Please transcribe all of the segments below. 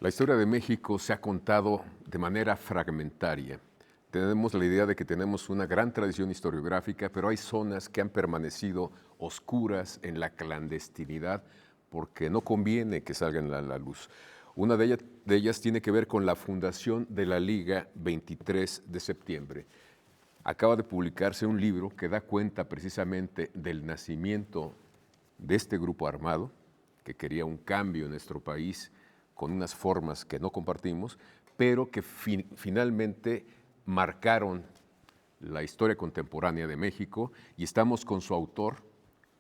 La historia de México se ha contado de manera fragmentaria. Tenemos la idea de que tenemos una gran tradición historiográfica, pero hay zonas que han permanecido oscuras en la clandestinidad porque no conviene que salgan a la luz. Una de ellas tiene que ver con la fundación de la Liga 23 de septiembre. Acaba de publicarse un libro que da cuenta precisamente del nacimiento de este grupo armado, que quería un cambio en nuestro país con unas formas que no compartimos, pero que finalmente marcaron la historia contemporánea de México, y estamos con su autor,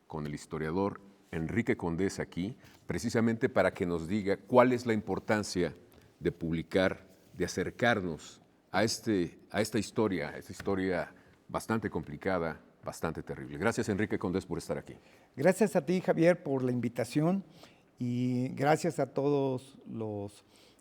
con el historiador Enrique Condés aquí, precisamente para que nos diga cuál es la importancia de publicar, de acercarnos a esta historia bastante complicada, bastante terrible. Gracias, Enrique Condés, por estar aquí. Gracias a ti, Javier, por la invitación, y gracias a todo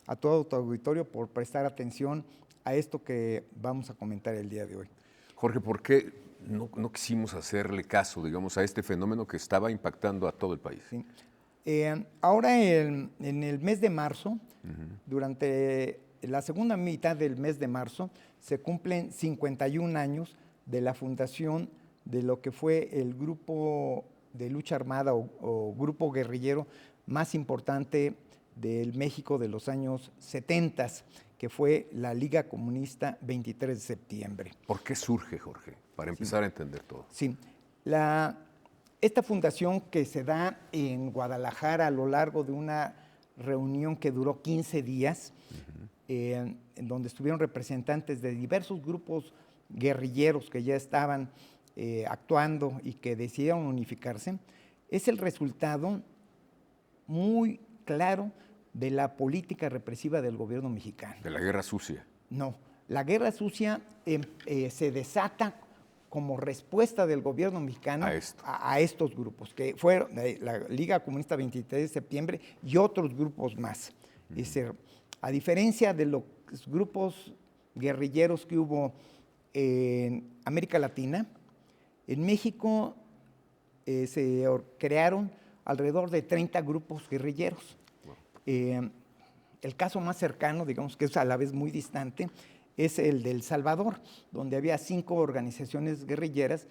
tu auditorio por prestar atención a esto que vamos a comentar el día de hoy. Jorge, ¿por qué no quisimos hacerle caso, digamos, a este fenómeno que estaba impactando a todo el país? Sí. Ahora en el mes de marzo, durante la segunda mitad del mes de marzo, se cumplen 51 años de la fundación de lo que fue el grupo de lucha armada o grupo guerrillero más importante del México de los años 70, que fue la Liga Comunista 23 de septiembre. ¿Por qué surge, Jorge? Para empezar a entender todo. Sí, esta fundación que se da en Guadalajara a lo largo de una reunión que duró 15 días, en donde estuvieron representantes de diversos grupos guerrilleros que ya estaban actuando y que decidieron unificarse, es el resultado muy claro de la política represiva del gobierno mexicano. De la guerra sucia. No, la guerra sucia se desata como respuesta del gobierno mexicano a estos grupos, que fueron la Liga Comunista 23 de septiembre y otros grupos más. Es decir, a diferencia de los grupos guerrilleros que hubo en América Latina, en México se crearon alrededor de 30 grupos guerrilleros. El caso más cercano, digamos que es a la vez muy distante, es el de El Salvador, donde había 5 organizaciones guerrilleras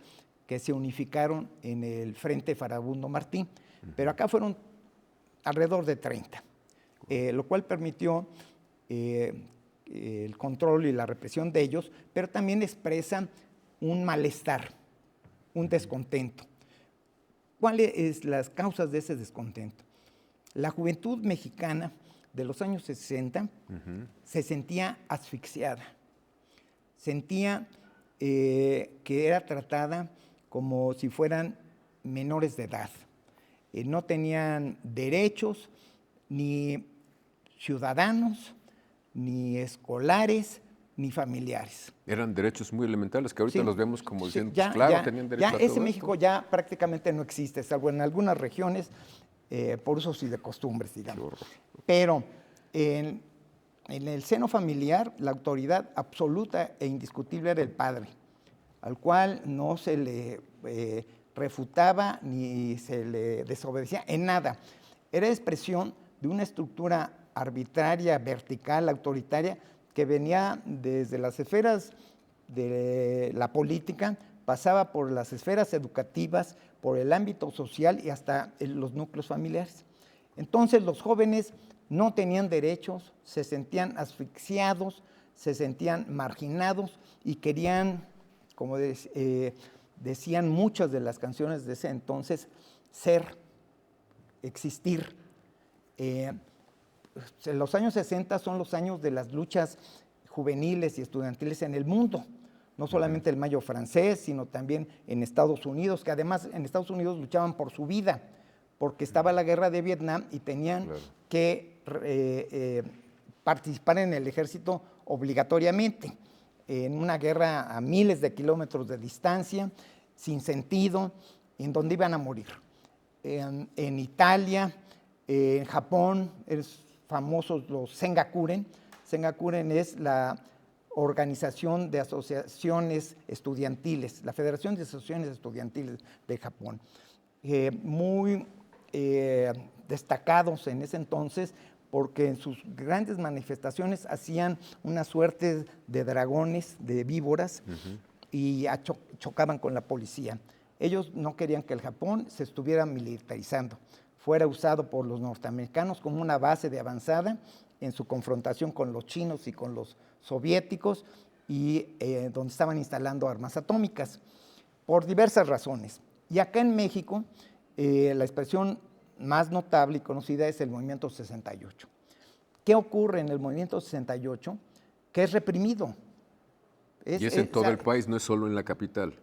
que se unificaron en el Frente Farabundo Martí, pero acá fueron alrededor de 30, lo cual permitió el control y la represión de ellos, pero también expresan un malestar, un descontento. ¿Cuáles son las causas de ese descontento? La juventud mexicana de los años 60 se sentía asfixiada, sentía que era tratada como si fueran menores de edad. No tenían derechos ni ciudadanos, ni escolares, ni familiares. Eran derechos muy elementales que ahorita los vemos como diciendo, ya, pues claro, ya, tenían derecho a todo ese México esto. ya prácticamente no existe, salvo en algunas regiones, por usos y de costumbres, digamos. Pero en el seno familiar, la autoridad absoluta e indiscutible era el padre, al cual no se le refutaba ni se le desobedecía en nada. Era expresión de una estructura arbitraria, vertical, autoritaria, que venía desde las esferas de la política, pasaba por las esferas educativas, por el ámbito social y hasta los núcleos familiares. Entonces los jóvenes no tenían derechos, se sentían asfixiados, se sentían marginados y querían, como decían muchas de las canciones de ese entonces, ser, existir. Los años 60 son los años de las luchas juveniles y estudiantiles en el mundo, no solamente el Mayo francés, sino también en Estados Unidos, que además en Estados Unidos luchaban por su vida, porque estaba la guerra de Vietnam y tenían que participar en el ejército obligatoriamente, en una guerra a miles de kilómetros de distancia, sin sentido, en donde iban a morir. En Italia, en Japón, es famosos los Sengakuren. Sengakuren es la organización de asociaciones estudiantiles, la Federación de Asociaciones Estudiantiles de Japón. Muy destacados en ese entonces porque en sus grandes manifestaciones hacían una suerte de dragones, de víboras, y chocaban con la policía. Ellos no querían que el Japón se estuviera militarizando, fuera usado por los norteamericanos como una base de avanzada en su confrontación con los chinos y con los soviéticos, y donde estaban instalando armas atómicas, por diversas razones. Y acá en México, la expresión más notable y conocida es el Movimiento 68. ¿Qué ocurre en el Movimiento 68? Que es reprimido. Y es en todo el país, no es solo en la capital.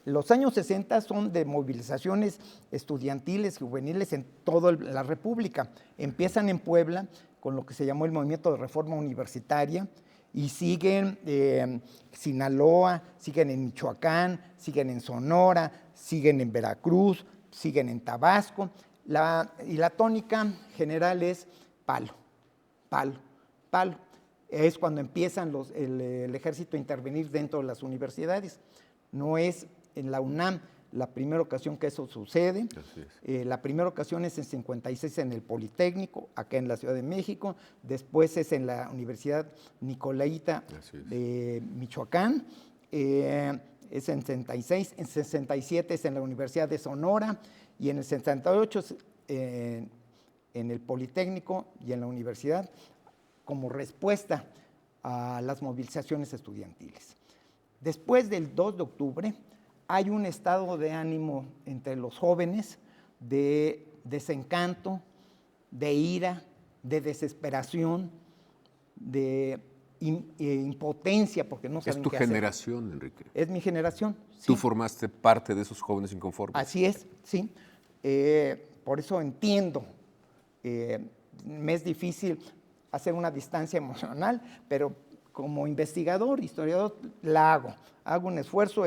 Los años 60 son de movilizaciones estudiantiles, juveniles en toda la República. Empiezan en Puebla con lo que se llamó el Movimiento de Reforma Universitaria y siguen en Sinaloa, siguen en Michoacán, siguen en Sonora, siguen en Veracruz, siguen en Tabasco. Y la tónica general es palo, palo, palo. Es cuando empiezan el ejército a intervenir dentro de las universidades. No es en la UNAM la primera ocasión que eso sucede. La primera ocasión es en 56 en el Politécnico, acá en la Ciudad de México. Después es en la Universidad Nicolaita de Michoacán. Es en 66. En 67 es en la Universidad de Sonora. Y en el 68 es en el Politécnico y en la universidad, como respuesta a las movilizaciones estudiantiles. Después del 2 de octubre hay un estado de ánimo entre los jóvenes de desencanto, de ira, de desesperación, de impotencia, porque no saben qué hacer. Es tu generación, Enrique. Es mi generación. Sí. ¿Tú formaste parte de esos jóvenes inconformes? Así es, sí. Por eso entiendo. Me es difícil hacer una distancia emocional, pero como investigador, historiador, la hago un esfuerzo.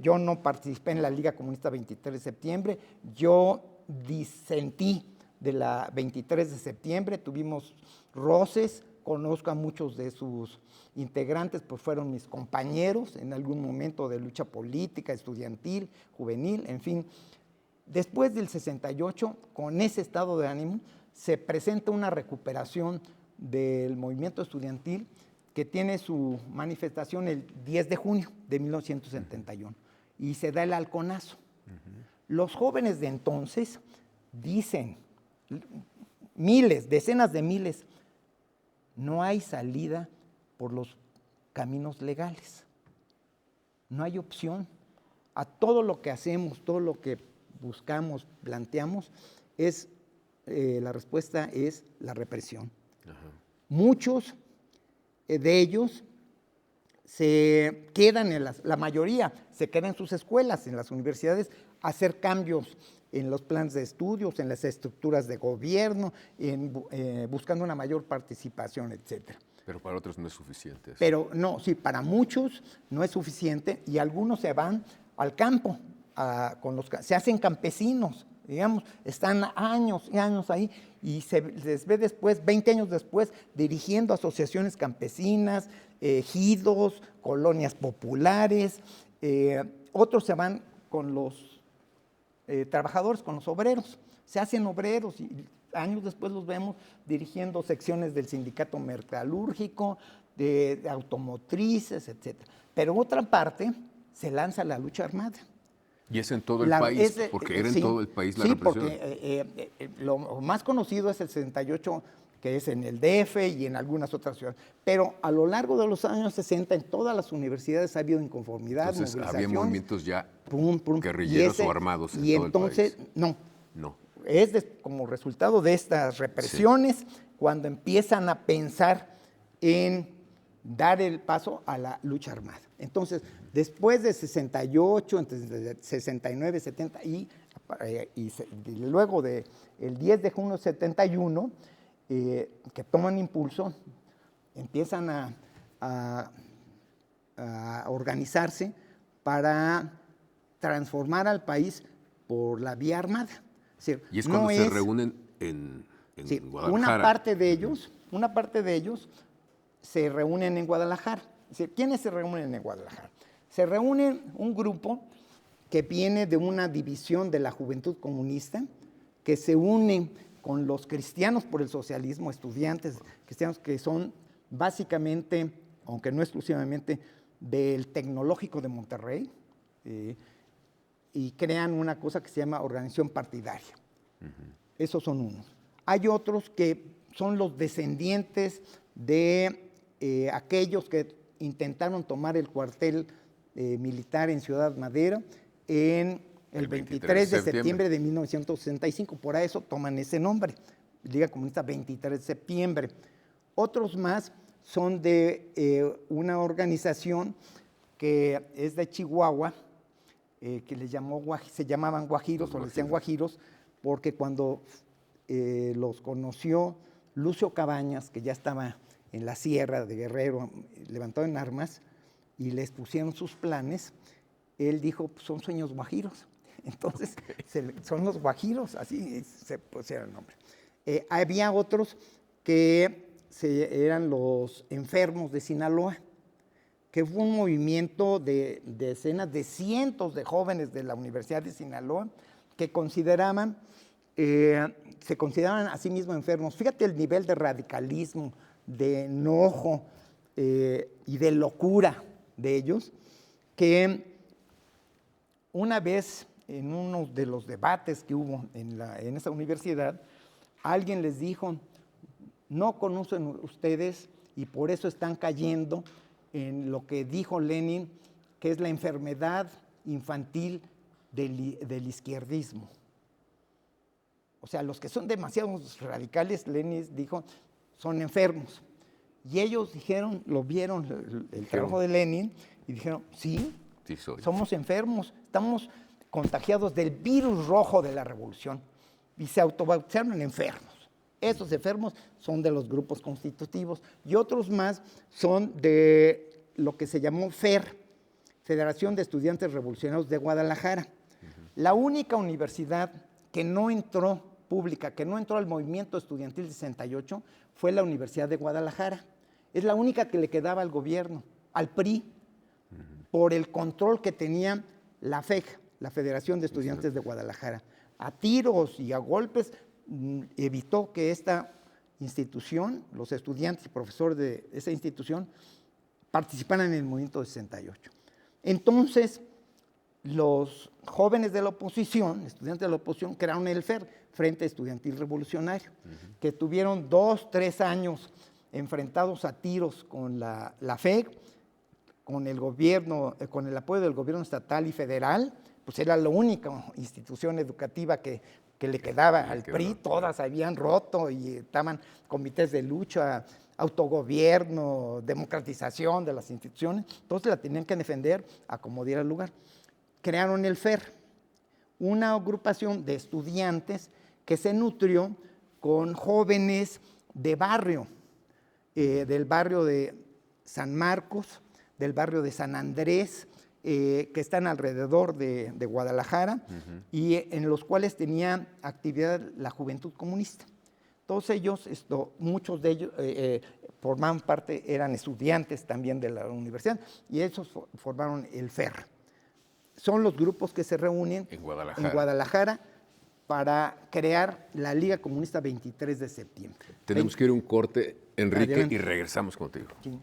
Yo no participé en la Liga Comunista 23 de septiembre, yo disentí de la 23 de septiembre, tuvimos roces, conozco a muchos de sus integrantes, pues fueron mis compañeros en algún momento de lucha política, estudiantil, juvenil, en fin. Después del 68, con ese estado de ánimo, se presenta una recuperación del movimiento estudiantil que tiene su manifestación el 10 de junio de 1971 y se da el halconazo. Los jóvenes de entonces dicen, miles, decenas de miles, no hay salida por los caminos legales, no hay opción. A todo lo que hacemos, todo lo que buscamos, planteamos, la respuesta es la represión. Muchos de ellos se quedan la mayoría se queda en sus escuelas, en las universidades, a hacer cambios en los planes de estudios, en las estructuras de gobierno, buscando una mayor participación, etcétera. Pero para otros no es suficiente. Pero no, sí, para muchos no es suficiente y algunos se van al campo, se hacen campesinos, digamos, están años y años ahí y se les ve después, 20 años después, dirigiendo asociaciones campesinas, ejidos, colonias populares. Otros se van con los trabajadores, con los obreros, se hacen obreros y años después los vemos dirigiendo secciones del sindicato metalúrgico, de automotrices, etc. Pero otra parte se lanza a la lucha armada. Y es en todo el país, porque era en todo el país la represión. Sí, porque lo más conocido es el 68, que es en el DF y en algunas otras ciudades. Pero a lo largo de los años 60, en todas las universidades ha habido inconformidad, entonces, movilizaciones. había movimientos ya guerrilleros o armados en todo el país. Y entonces, no. Es como resultado de estas represiones cuando empiezan a pensar en dar el paso a la lucha armada. Entonces, después de 68, entre 69, 70 y luego del 10 de junio de 71, que toman impulso, empiezan a organizarse para transformar al país por la vía armada. Y es cuando se reúnen en Guadalajara. Una parte de ellos se reúnen en Guadalajara. ¿Quiénes se reúnen en Guadalajara? Se reúne un grupo que viene de una división de la Juventud Comunista, que se une con los cristianos por el socialismo, estudiantes cristianos que son básicamente, aunque no exclusivamente, del Tecnológico de Monterrey, y crean una cosa que se llama organización partidaria. Esos son unos. Hay otros que son los descendientes de aquellos que intentaron tomar el cuartel militar en Ciudad Madero en el 23 de septiembre de 1965. Por eso toman ese nombre, Liga Comunista 23 de septiembre. Otros más son de una organización que es de Chihuahua, que se llamaban guajiros, o les decían guajiros, porque cuando los conoció Lucio Cabañas, que ya estaba en la sierra de Guerrero, levantado en armas, y les pusieron sus planes, él dijo, pues son sueños guajiros. Entonces, son los guajiros, así se pusieron el nombre. Había otros que eran los enfermos de Sinaloa, que fue un movimiento de decenas, de cientos de jóvenes de la Universidad de Sinaloa que se consideraban a sí mismos enfermos. Fíjate el nivel de radicalismo, de enojo y de locura de ellos, que una vez en uno de los debates que hubo en esa universidad, alguien les dijo, no conocen ustedes y por eso están cayendo en lo que dijo Lenin, que es la enfermedad infantil del izquierdismo. O sea, los que son demasiado radicales, Lenin dijo, son enfermos. Y ellos dijeron, lo vieron, el trabajo de Lenin, y dijeron, sí somos enfermos, estamos contagiados del virus rojo de la revolución. Y se autobautizaron enfermos. Esos enfermos son de los grupos constitutivos y otros más son de lo que se llamó FER, Federación de Estudiantes Revolucionarios de Guadalajara. La única universidad que no entró pública, que no entró al movimiento estudiantil 68, fue la Universidad de Guadalajara. Es la única que le quedaba al gobierno, al PRI, por el control que tenía la FEG, la Federación de Estudiantes de Guadalajara. A tiros y a golpes evitó que esta institución, los estudiantes y profesores de esa institución, participaran en el movimiento 68. Entonces, los jóvenes de la oposición, estudiantes de la oposición, crearon el FER, Frente Estudiantil Revolucionario, que tuvieron 2, 3 años enfrentados a tiros con la FEG, con el gobierno, con el apoyo del gobierno estatal y federal, pues era la única institución educativa que le quedaba al PRI. Todas habían roto y estaban comités de lucha, autogobierno, democratización de las instituciones, entonces la tenían que defender a como diera lugar. Crearon el FER, una agrupación de estudiantes que se nutrió con jóvenes de barrio, del barrio de San Marcos, del barrio de San Andrés, que están alrededor de Guadalajara, y en los cuales tenía actividad la Juventud Comunista. Todos ellos, muchos de ellos formaban parte, eran estudiantes también de la universidad, y esos formaron el FER. Son los grupos que se reúnen en Guadalajara para crear la Liga Comunista 23 de septiembre. Tenemos que ir a un corte, Enrique, adelante, y regresamos contigo. Sí.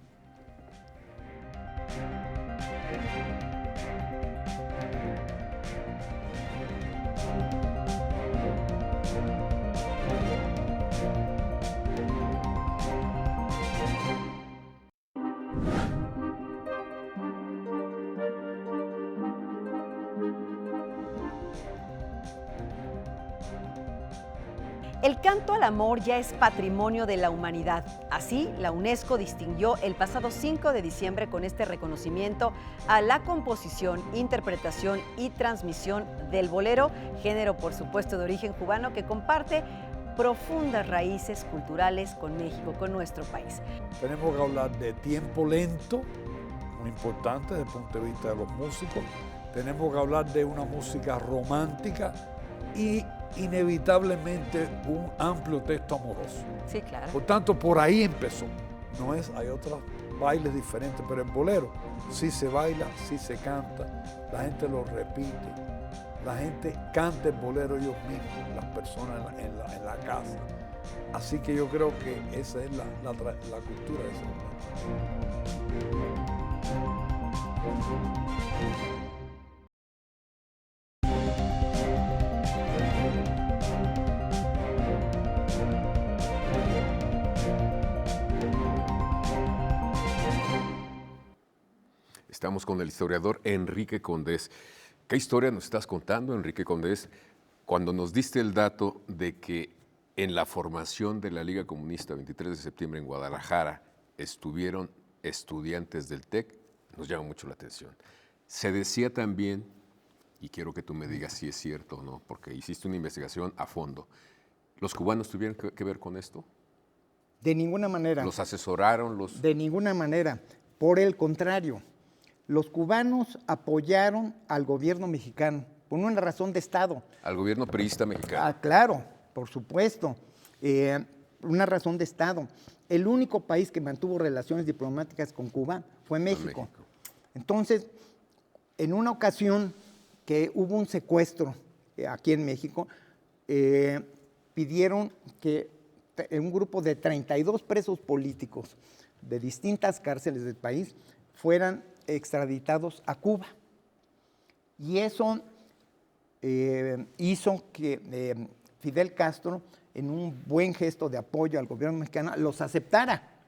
El canto al amor ya es patrimonio de la humanidad. Así, la UNESCO distinguió el pasado 5 de diciembre con este reconocimiento a la composición, interpretación y transmisión del bolero, género por supuesto de origen cubano que comparte profundas raíces culturales con México, con nuestro país. Tenemos que hablar de tiempo lento, muy importante desde el punto de vista de los músicos. Tenemos que hablar de una música romántica y inevitablemente un amplio texto amoroso. Sí, claro. Por tanto, por ahí empezó. Hay otros bailes diferentes, pero en bolero sí se baila, sí se canta, la gente lo repite. la gente canta el bolero ellos mismos, las personas en la casa. Así que yo creo que esa es la cultura de ese lugar. Estamos con el historiador Enrique Condés. ¿Qué historia nos estás contando, Enrique Condés, cuando nos diste el dato de que en la formación de la Liga Comunista 23 de septiembre en Guadalajara estuvieron estudiantes del TEC? Nos llama mucho la atención. Se decía también, y quiero que tú me digas si es cierto o no, porque hiciste una investigación a fondo, ¿los cubanos tuvieron que ver con esto? De ninguna manera. ¿Los asesoraron? De ninguna manera. Por el contrario, los cubanos apoyaron al gobierno mexicano por una razón de Estado. Al gobierno priista mexicano. Ah, claro, por supuesto. Una razón de Estado. El único país que mantuvo relaciones diplomáticas con Cuba fue México. Entonces, en una ocasión que hubo un secuestro aquí en México, pidieron que un grupo de 32 presos políticos de distintas cárceles del país fueran extraditados a Cuba. Y eso hizo que Fidel Castro, en un buen gesto de apoyo al gobierno mexicano, los aceptara.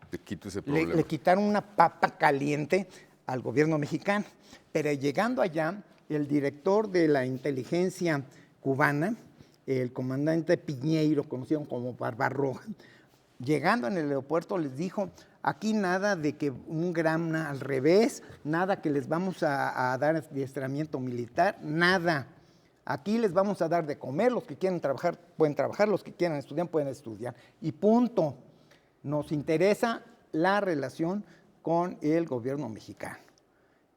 Le quitaron una papa caliente al gobierno mexicano. Pero llegando allá, el director de la inteligencia cubana, el comandante Piñeiro, conocido como Barbarroja, llegando en el aeropuerto les dijo: aquí nada de que un gran al revés, nada que les vamos a dar adiestramiento militar, nada. Aquí les vamos a dar de comer, los que quieran trabajar pueden trabajar, los que quieran estudiar pueden estudiar. Y punto. Nos interesa la relación con el gobierno mexicano.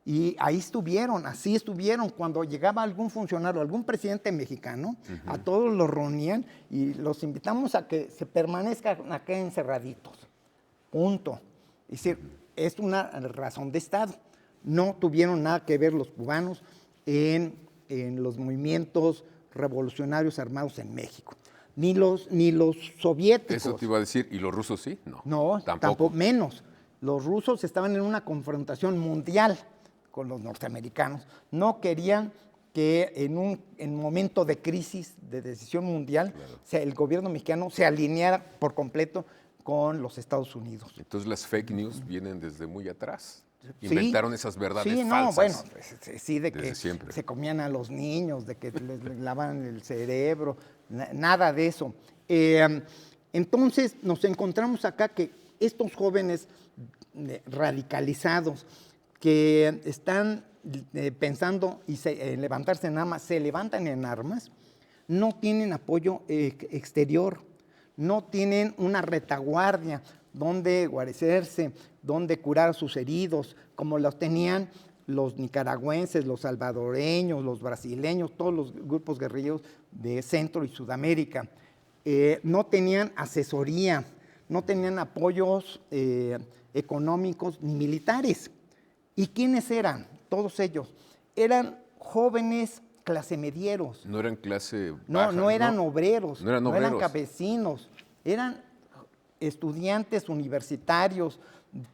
Y ahí estuvieron, así estuvieron. Cuando llegaba algún funcionario, algún presidente mexicano, a todos los reunían y los invitamos a que se permanezcan acá encerraditos. Punto. Es decir, es una razón de Estado. No tuvieron nada que ver los cubanos en los movimientos revolucionarios armados en México. Ni los soviéticos. Eso te iba a decir. ¿Y los rusos sí? No, tampoco menos. Los rusos estaban en una confrontación mundial con los norteamericanos. No querían que en un momento de crisis, de decisión mundial, el gobierno mexicano se alineara por completo con los Estados Unidos. Entonces las fake news vienen desde muy atrás. Inventaron esas verdades falsas. No, bueno, sí, de que siempre se comían a los niños, de que les lavaban el cerebro, nada de eso. Entonces nos encontramos acá que estos jóvenes radicalizados que están pensando en levantarse en armas, se levantan en armas, no tienen apoyo exterior, no tienen una retaguardia donde guarecerse, donde curar a sus heridos, como los tenían los nicaragüenses, los salvadoreños, los brasileños, todos los grupos guerrilleros de Centro y Sudamérica. No tenían asesoría, no tenían apoyos económicos ni militares. ¿Y quiénes eran? Todos ellos. Eran jóvenes clase medieros. No eran clase baja. No eran obreros, no eran campesinos, eran estudiantes universitarios,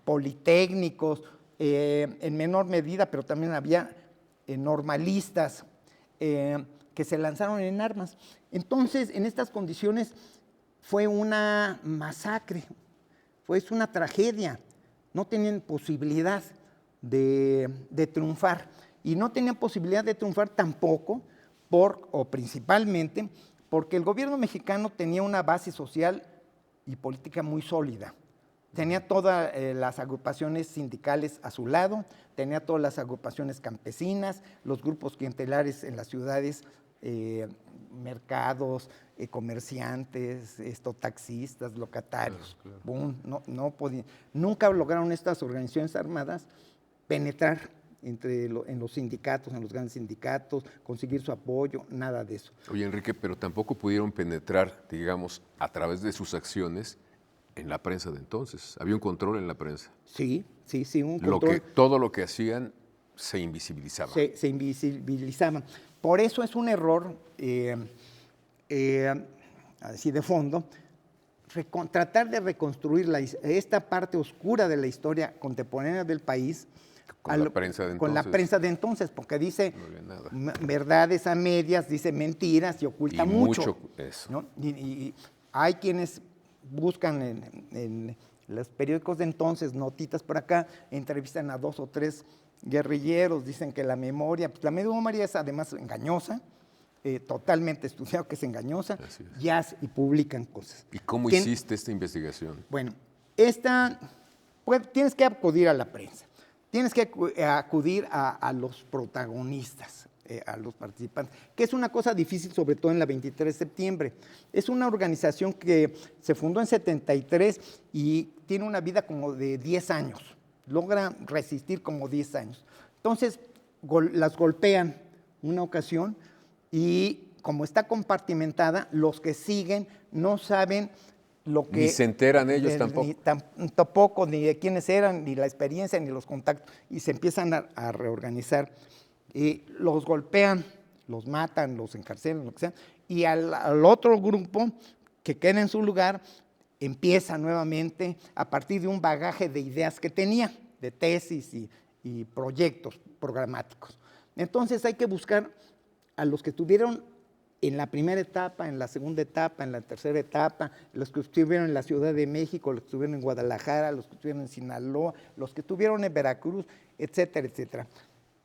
politécnicos, en menor medida, pero también había normalistas que se lanzaron en armas. Entonces, en estas condiciones fue una masacre, fue una tragedia. No tenían posibilidad de triunfar. Y no tenían posibilidad de triunfar tampoco, principalmente, porque el gobierno mexicano tenía una base social y política muy sólida. Tenía todas las agrupaciones sindicales a su lado, tenía todas las agrupaciones campesinas, los grupos clientelares en las ciudades, mercados, comerciantes, taxistas, locatarios. Claro. Nunca lograron estas organizaciones armadas penetrar en los sindicatos, en los grandes sindicatos, conseguir su apoyo, nada de eso. Oye, Enrique, pero tampoco pudieron penetrar, digamos, a través de sus acciones en la prensa de entonces. Había un control en la prensa. Sí, un control. Todo lo que hacían se invisibilizaba. Se invisibilizaban. por eso es un error, así de fondo, tratar de reconstruir esta parte oscura de la historia contemporánea del país Con la prensa de entonces. Con la prensa de entonces, porque dice No había nada. verdades a medias, dice mentiras y oculta Y mucho. eso. ¿No? Y hay quienes buscan en los periódicos de entonces, notitas por acá, entrevistan a 2 o 3 guerrilleros, dicen que la memoria es además engañosa, totalmente estudiado que es engañosa, Así es. ya y publican cosas. ¿Y cómo hiciste esta investigación? Bueno, tienes que acudir a la prensa, tienes que acudir a los protagonistas, a los participantes, que es una cosa difícil, sobre todo en la 23 de septiembre. Es una organización que se fundó en 73 y tiene una vida como de 10 años, logra resistir como 10 años. Entonces, las golpean una ocasión y como está compartimentada, los que siguen no saben lo que... Ni se enteran ellos tampoco. Tampoco, ni de quiénes eran, ni la experiencia, ni los contactos, y se empiezan a reorganizar. Los golpean, los matan, los encarcelan, lo que sea, y al otro grupo que queda en su lugar empieza nuevamente a partir de un bagaje de ideas que tenía, de tesis y proyectos programáticos. Entonces hay que buscar a los que estuvieron en la primera etapa, en la segunda etapa, en la tercera etapa, los que estuvieron en la Ciudad de México, los que estuvieron en Guadalajara, los que estuvieron en Sinaloa, los que estuvieron en Veracruz, etcétera, etcétera.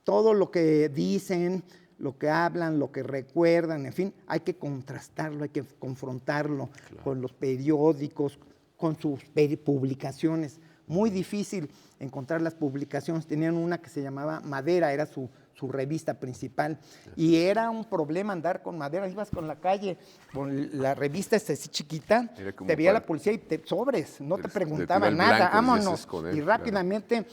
Todo lo que dicen, lo que hablan, lo que recuerdan, en fin, hay que contrastarlo, hay que confrontarlo con los periódicos, con sus publicaciones. Muy difícil encontrar las publicaciones. Tenían una que se llamaba Madera, era su revista principal, y era un problema andar con Madera. Ibas con la calle, con la revista así chiquita, te veía la policía y te sobres, no te preguntaba nada, vámonos, y rápidamente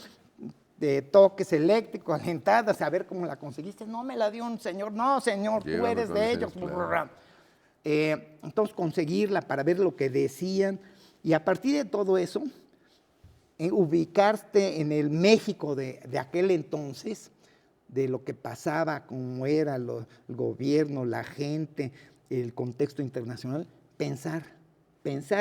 de toques eléctricos, alentadas, a ver cómo la conseguiste. No me la dio un señor, no señor, tú eres de ellos. Claro. Entonces conseguirla para ver lo que decían, y a partir de todo eso, ubicarte en el México de aquel entonces, de lo que pasaba, cómo era el gobierno, la gente, el contexto internacional, pensar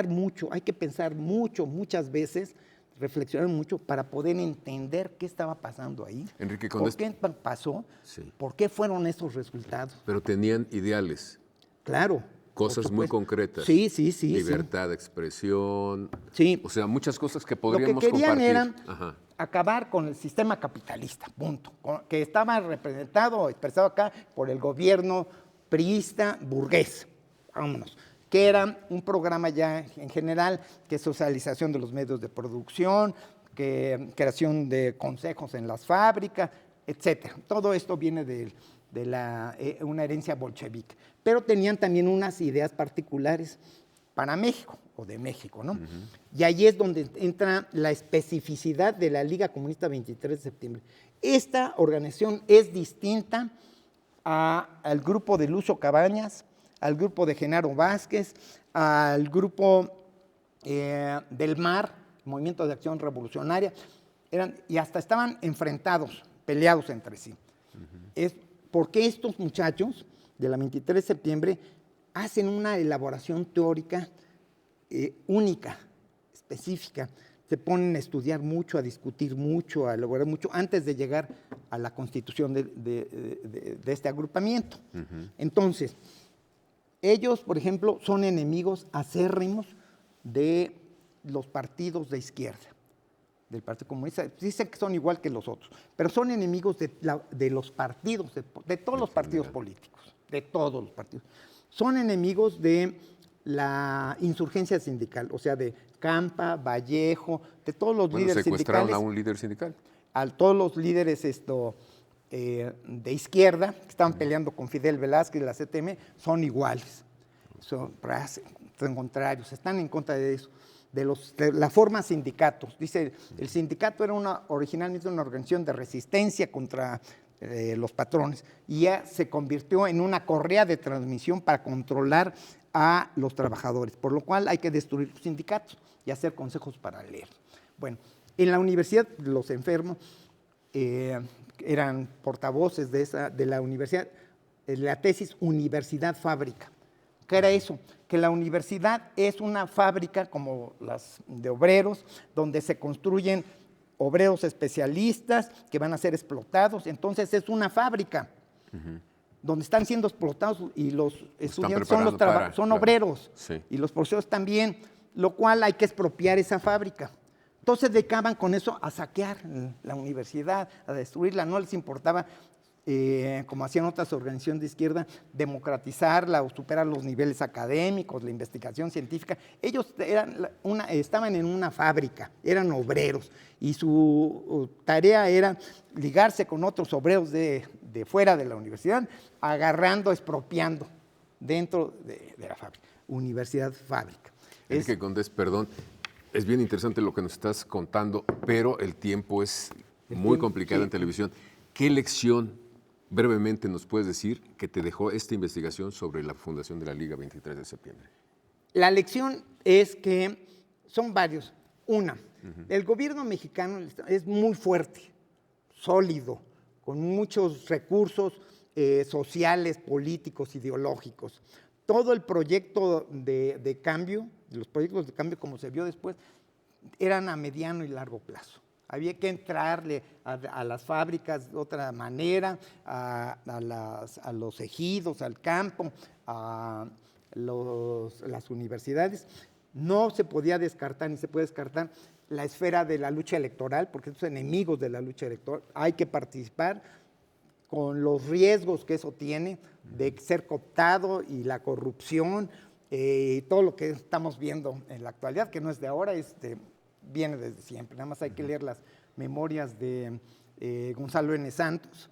mucho, hay que pensar mucho, muchas veces, reflexionar mucho para poder entender qué estaba pasando ahí, Enrique, por qué pasó, sí, por qué fueron esos resultados. Pero tenían ideales. Claro. Cosas muy concretas. Sí. Libertad de expresión. Sí. O sea, muchas cosas que podríamos compartir. Lo que querían compartir. era acabar con el sistema capitalista, punto. Que estaba representado, expresado acá por el gobierno priista burgués. Vámonos. Que era un programa ya en general, que es socialización de los medios de producción, que creación de consejos en las fábricas, etcétera. Todo esto viene de una herencia bolchevique. Pero tenían también unas ideas particulares para México, o de México, ¿no? Y ahí es donde entra la especificidad de la Liga Comunista 23 de septiembre. Esta organización es distinta al grupo de Lucio Cabañas, al grupo de Genaro Vázquez, al grupo del MAR, Movimiento de Acción Revolucionaria, y hasta estaban enfrentados, peleados entre sí. Es porque estos muchachos de la 23 de septiembre hacen una elaboración teórica única, específica. Se ponen a estudiar mucho, a discutir mucho, a elaborar mucho, antes de llegar a la constitución de este agrupamiento. Entonces, ellos, por ejemplo, son enemigos acérrimos de los partidos de izquierda, del Partido Comunista. Dicen que son igual que los otros, pero son enemigos de los partidos, de todos los partidos políticos, de todos los partidos. Son enemigos de la insurgencia sindical, o sea, de Campa, Vallejo, de todos los líderes secuestraron sindicales. a un líder sindical. A todos los líderes de izquierda, que estaban peleando con Fidel Velázquez y la CTM, son iguales, son contrarios, están en contra de eso, de la forma sindicatos. Dice, el sindicato era originalmente una organización de resistencia contra los patrones, y ya se convirtió en una correa de transmisión para controlar a los trabajadores, por lo cual hay que destruir los sindicatos y hacer consejos para leer. Bueno, en la universidad los enfermos eran portavoces de la universidad, la tesis universidad-fábrica. ¿Qué era eso? Que la universidad es una fábrica como las de obreros, donde se construyen obreros especialistas que van a ser explotados. Entonces es una fábrica donde están siendo explotados y los estudiantes son obreros, sí, y los profesores también, lo cual hay que expropiar esa fábrica. Entonces dedicaban con eso a saquear la universidad, a destruirla, no les importaba, como hacían otras organizaciones de izquierda, democratizarla o superar los niveles académicos, la investigación científica. Ellos estaban en una fábrica, eran obreros, y su tarea era ligarse con otros obreros de fuera de la universidad, agarrando, expropiando dentro de la fábrica. Universidad-fábrica. Enrique Condés, perdón, es bien interesante lo que nos estás contando, pero el tiempo es muy complicado en televisión. ¿Qué lección brevemente nos puedes decir que te dejó esta investigación sobre la fundación de la Liga 23 de septiembre? La lección es que son varios. Una, el gobierno mexicano es muy fuerte, sólido, con muchos recursos sociales, políticos, ideológicos. Todo el proyecto de cambio, los proyectos de cambio como se vio después, eran a mediano y largo plazo. Había que entrarle a las fábricas de otra manera, a los ejidos, al campo, a las universidades. No se podía descartar, ni se puede descartar la esfera de la lucha electoral, porque son enemigos de la lucha electoral. Hay que participar con los riesgos que eso tiene de ser cooptado y la corrupción, todo lo que estamos viendo en la actualidad, que no es de ahora, viene desde siempre. Nada más hay que leer las memorias de Gonzalo N. Santos,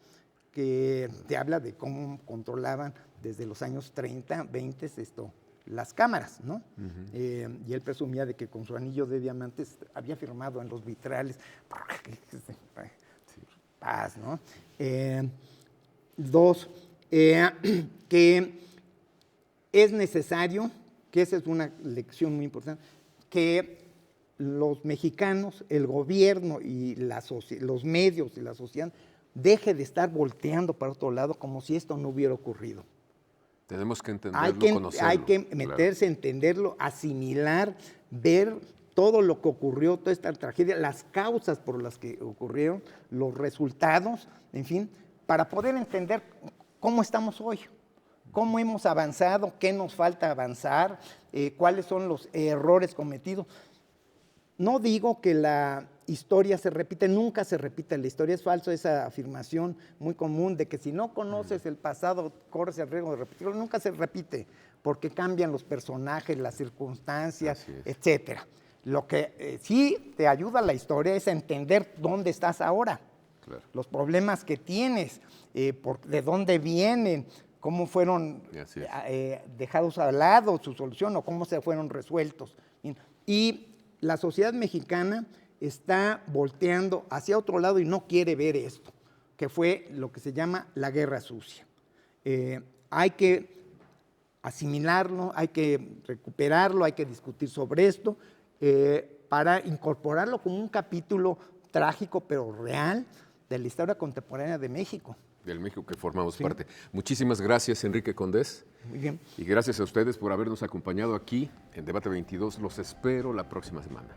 que te habla de cómo controlaban desde los años 30, 20 las cámaras, ¿no? Y él presumía de que con su anillo de diamantes había firmado en los vitrales paz, ¿no? Dos, que es necesario, que esa es una lección muy importante, que los mexicanos, el gobierno y los medios y la sociedad deje de estar volteando para otro lado como si esto no hubiera ocurrido. Tenemos que entenderlo, conocerlo. Hay que meterse, entenderlo, asimilar, ver todo lo que ocurrió, toda esta tragedia, las causas por las que ocurrieron, los resultados, en fin, para poder entender cómo estamos hoy, cómo hemos avanzado, qué nos falta avanzar, cuáles son los errores cometidos. No digo que la historia se repite, nunca se repite la historia, es falso esa afirmación muy común de que si no conoces el pasado corres el riesgo de repetirlo, nunca se repite, porque cambian los personajes, las circunstancias, etcétera. Lo que sí te ayuda la historia es a entender dónde estás ahora, los problemas que tienes, de dónde vienen, cómo fueron dejados al lado su solución o cómo se fueron resueltos. Y la sociedad mexicana está volteando hacia otro lado y no quiere ver esto, que fue lo que se llama la guerra sucia. Hay que asimilarlo, hay que recuperarlo, hay que discutir sobre esto, para incorporarlo como un capítulo trágico pero real de la historia contemporánea de México. Del México que formamos parte. Muchísimas gracias, Enrique Condés. Muy bien. Y gracias a ustedes por habernos acompañado aquí en Debate 22. Los espero la próxima semana.